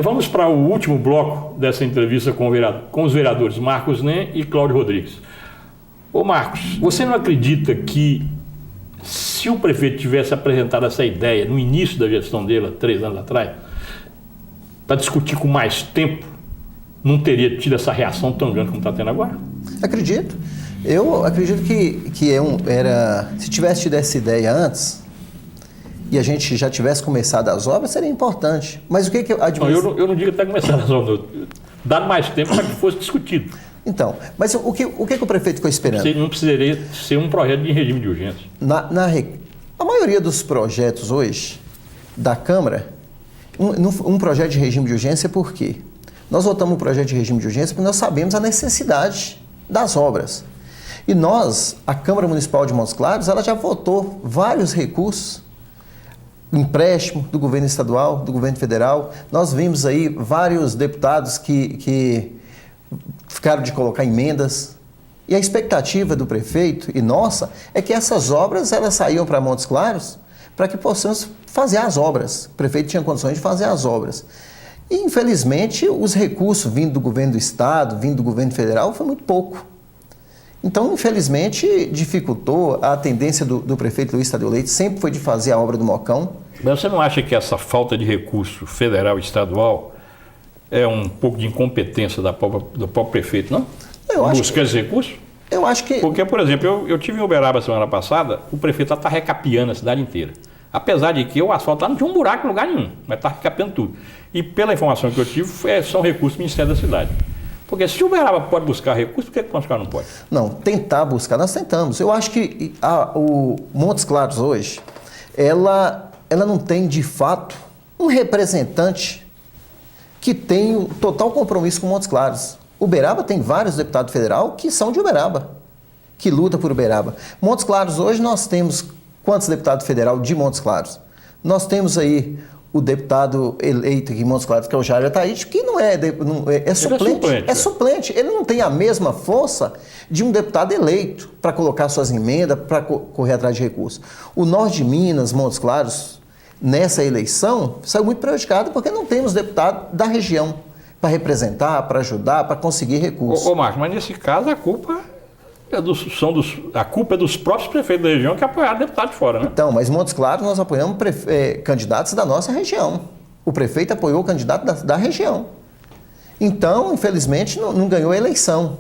Vamos para o último bloco dessa entrevista com os vereadores Marcos Nem e Cláudio Rodrigues. Ô Marcos, você não acredita que se o prefeito tivesse apresentado essa ideia no início da gestão dele, há 3 anos atrás, para discutir com mais tempo, não teria tido essa reação tão grande como está tendo agora? Acredito. Eu acredito que se tivesse tido essa ideia antes e a gente já tivesse começado as obras, seria importante. Mas o que a administração... Eu não digo até começar as obras, dar mais tempo para que fosse discutido. Então, mas o que o prefeito ficou esperando? Não precisaria ser um projeto de regime de urgência. A maioria dos projetos hoje da Câmara, um projeto de regime de urgência, por quê? Nós votamos um projeto de regime de urgência porque nós sabemos a necessidade das obras. E nós, a Câmara Municipal de Montes Claros, ela já votou vários recursos, empréstimo do governo estadual, do governo federal. Nós vimos aí vários deputados que ficaram de colocar emendas. E a expectativa do prefeito e nossa é que essas obras elas saíam para Montes Claros para que possamos fazer as obras. O prefeito tinha condições de fazer as obras. E, infelizmente, os recursos vindo do governo do estado, vindo do governo federal, foi muito pouco. Então, infelizmente, dificultou. A tendência do prefeito Luiz Tadeu Leite sempre foi de fazer a obra do Mocão. Mas você não acha que essa falta de recurso federal e estadual é um pouco de incompetência do próprio prefeito, não? Buscar esse recurso? Eu acho que... Porque, por exemplo, eu tive em Uberaba semana passada, o prefeito está recapeando a cidade inteira. Apesar de que o asfalto lá não tinha um buraco em lugar nenhum, mas está recapeando tudo. E pela informação que eu tive, são recursos do Ministério da Cidade. Porque se o Uberaba pode buscar recursos, por que o Montes Claros não pode? Não, tentar buscar, nós tentamos. Eu acho que o Montes Claros hoje, ela não tem de fato um representante que tem o total compromisso com Montes Claros. Uberaba tem vários deputados federais que são de Uberaba, que lutam por Uberaba. Montes Claros hoje nós temos quantos deputados federais de Montes Claros? Nós temos aí o deputado eleito aqui em Montes Claros, que é o Jair Ataíde, que é suplente. É suplente. Ele não tem a mesma força de um deputado eleito para colocar suas emendas, para correr atrás de recursos. O Norte de Minas, Montes Claros, nessa eleição, saiu muito prejudicado porque não temos deputado da região para representar, para ajudar, para conseguir recursos. Ô Marcos, mas nesse caso a culpa é dos próprios prefeitos da região que apoiaram deputado de fora, né? Então, mas em Montes Claros nós apoiamos candidatos da nossa região. O prefeito apoiou o candidato da região. Então, infelizmente, não ganhou a eleição.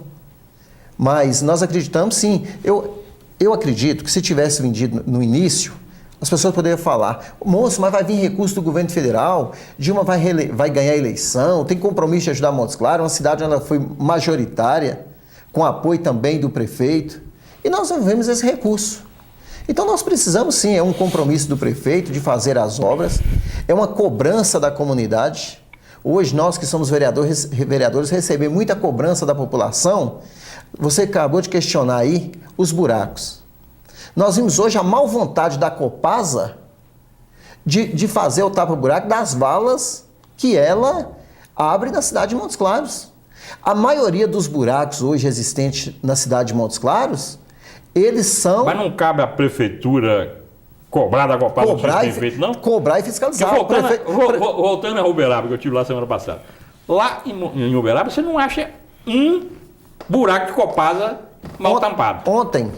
Mas nós acreditamos sim. Eu acredito que se tivesse vendido no início, as pessoas poderiam falar, moço, mas vai vir recurso do governo federal, Dilma vai ganhar a eleição, tem compromisso de ajudar Montes Claros, uma cidade onde ela foi majoritária, com apoio também do prefeito, e nós não vemos esse recurso. Então nós precisamos sim, é um compromisso do prefeito de fazer as obras, é uma cobrança da comunidade. Hoje nós que somos vereadores recebemos muita cobrança da população. Você acabou de questionar aí os buracos. Nós vimos hoje a má vontade da Copasa de fazer o tapa-buraco das valas que ela abre na cidade de Montes Claros. A maioria dos buracos hoje existentes na cidade de Montes Claros, eles são... Mas não cabe à prefeitura cobrar da Copasa o que tem feito, não? Cobrar e fiscalizar. Voltando a Uberaba, que eu estive lá semana passada. Lá em Uberaba, você não acha um buraco de Copasa mal tampado. Ontem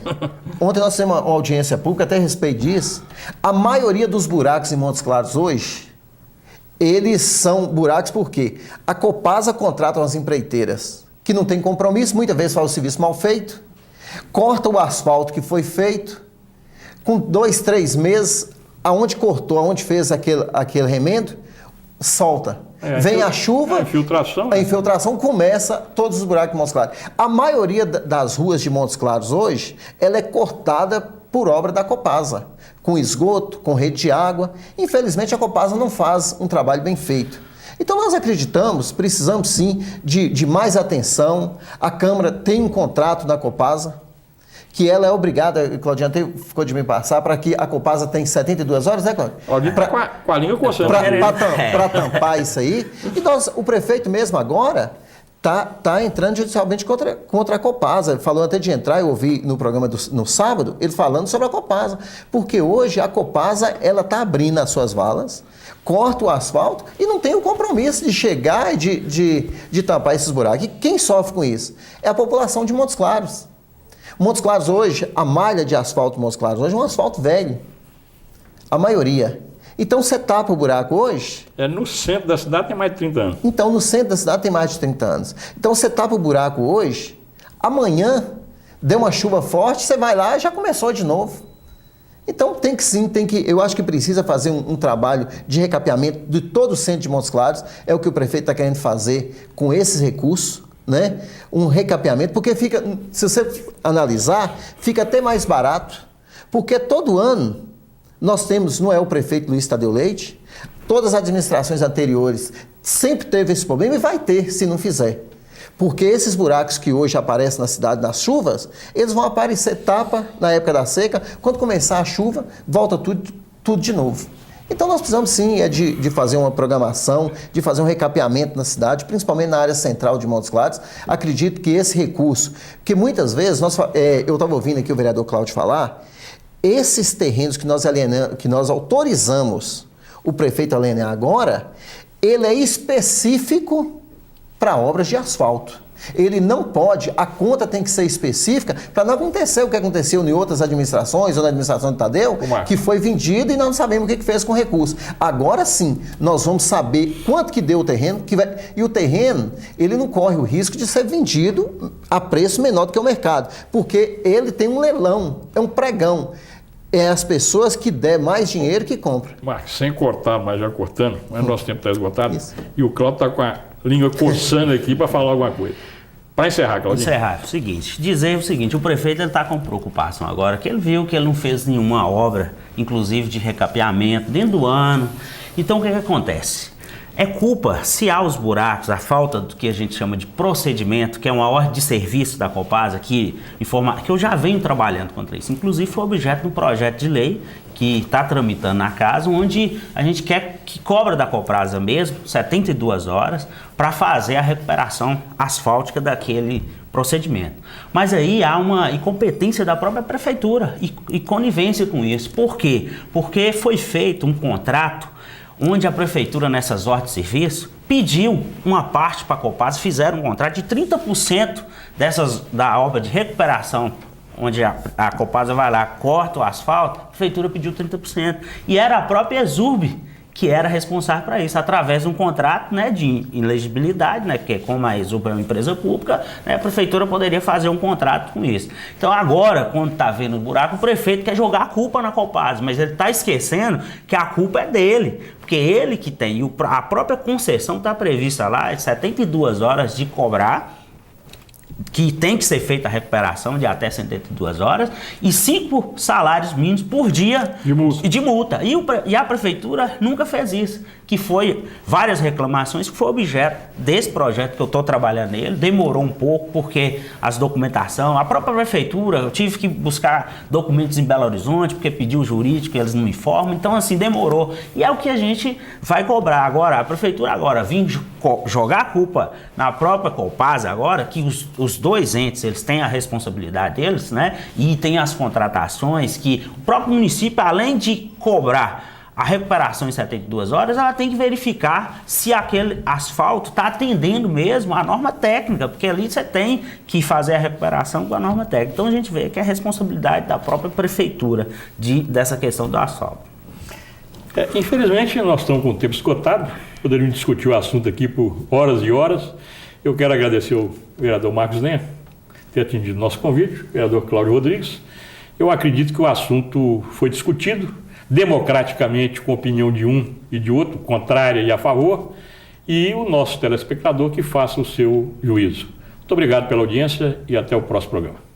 nós temos uma audiência pública, até a respeito disso. A maioria dos buracos em Montes Claros hoje, eles são buracos porque a Copasa contrata umas empreiteiras que não tem compromisso, muitas vezes faz o serviço mal feito, corta o asfalto que foi feito, com 2, 3 meses, aonde cortou, aonde fez aquele remendo, solta. Vem a chuva, a infiltração começa todos os buracos de Montes Claros. A maioria das ruas de Montes Claros hoje, ela é cortada por obra da Copasa, com esgoto, com rede de água. Infelizmente a Copasa não faz um trabalho bem feito. Então nós acreditamos, precisamos sim de mais atenção. A Câmara tem um contrato da Copasa, que ela é obrigada, Claudinha ficou de me passar, para que a Copasa tem 72 horas, né, Claudinha? Claudinha com a língua coçando. Para tampar isso aí. E o prefeito mesmo agora tá entrando judicialmente contra a Copasa. Ele falou até de entrar, eu ouvi no programa no sábado, ele falando sobre a Copasa. Porque hoje a Copasa, ela está abrindo as suas valas, corta o asfalto e não tem o compromisso de chegar e de tampar esses buracos. E quem sofre com isso? É a população de Montes Claros. Montes Claros hoje, a malha de asfalto de Montes Claros hoje é um asfalto velho. A maioria. Então você tapa o buraco hoje... No centro da cidade tem mais de 30 anos. Então no centro da cidade tem mais de 30 anos. Então você tapa o buraco hoje, amanhã deu uma chuva forte, você vai lá e já começou de novo. Então eu acho que precisa fazer um trabalho de recapeamento de todo o centro de Montes Claros, é o que o prefeito está querendo fazer com esses recursos, né? Um recapeamento, porque fica, se você analisar, fica até mais barato, porque todo ano nós temos, não é o prefeito Luiz Tadeu Leite, todas as administrações anteriores sempre teve esse problema e vai ter se não fizer. Porque esses buracos que hoje aparecem na cidade nas chuvas, eles vão aparecer tapa na época da seca, quando começar a chuva, volta tudo de novo. Então nós precisamos sim de fazer uma programação, de fazer um recapeamento na cidade, principalmente na área central de Montes Claros. Acredito que esse recurso, porque muitas vezes, eu estava ouvindo aqui o vereador Cláudio falar, esses terrenos que nós autorizamos o prefeito a alienar agora, ele é específico para obras de asfalto. Ele não pode, a conta tem que ser específica para não acontecer o que aconteceu em outras administrações, ou na administração de Tadeu, que foi vendido e nós não sabemos o que fez com o recurso. Agora sim, nós vamos saber quanto que deu o terreno, e o terreno, ele não corre o risco de ser vendido a preço menor do que o mercado, porque ele tem um leilão, é um pregão. É as pessoas que der mais dinheiro que compram. Marcos, sem cortar, mas já cortando, mas nosso tempo está esgotado. Isso. E o Cláudio está com a língua coçando aqui para falar alguma coisa. Para encerrar, Claudio. Encerrar, o seguinte, dizer o seguinte, o prefeito está com preocupação agora, que ele viu que ele não fez nenhuma obra, inclusive de recapeamento, dentro do ano. Então o que acontece? É culpa, se há os buracos, a falta do que a gente chama de procedimento, que é uma ordem de serviço da Copasa, que eu já venho trabalhando contra isso. Inclusive foi objeto de um projeto de lei que está tramitando na casa, onde a gente quer que cobra da Copasa mesmo, 72 horas, para fazer a recuperação asfáltica daquele procedimento. Mas aí há uma incompetência da própria prefeitura e conivência com isso. Por quê? Porque foi feito um contrato onde a prefeitura, nessas ordens de serviço, pediu uma parte para a Copasa, fizeram um contrato de 30% da obra de recuperação, onde a Copasa vai lá, corta o asfalto, a prefeitura pediu 30%. E era a própria Exurb que era responsável para isso, através de um contrato, né, de inelegibilidade, né, porque como a Exurb é uma empresa pública, né, a prefeitura poderia fazer um contrato com isso. Então agora, quando está vendo o buraco, o prefeito quer jogar a culpa na Copasa, mas ele está esquecendo que a culpa é dele, porque ele que tem, e a própria concessão está prevista lá, de 72 horas de cobrar, que tem que ser feita a recuperação de até 72 horas e 5 salários mínimos por dia de multa. E a prefeitura nunca fez isso, que foi várias reclamações, que foi objeto desse projeto que eu estou trabalhando nele. Demorou um pouco porque as documentação, a própria prefeitura, eu tive que buscar documentos em Belo Horizonte, porque pediu o jurídico, eles não informam, então assim, demorou. E é o que a gente vai cobrar agora, a prefeitura agora vir jogar a culpa na própria Copasa agora, que os dois entes, eles têm a responsabilidade deles, né? E tem as contratações que o próprio município, além de cobrar a recuperação em 72 horas, ela tem que verificar se aquele asfalto está atendendo mesmo a norma técnica, porque ali você tem que fazer a recuperação com a norma técnica. Então a gente vê que é responsabilidade da própria prefeitura dessa questão do asfalto. Infelizmente, nós estamos com o tempo esgotado, poderíamos discutir o assunto aqui por horas e horas. Eu quero agradecer ao vereador Marcos Nenha ter atendido nosso convite, o vereador Cláudio Rodrigues. Eu acredito que o assunto foi discutido democraticamente, com a opinião de um e de outro, contrária e a favor, e o nosso telespectador que faça o seu juízo. Muito obrigado pela audiência e até o próximo programa.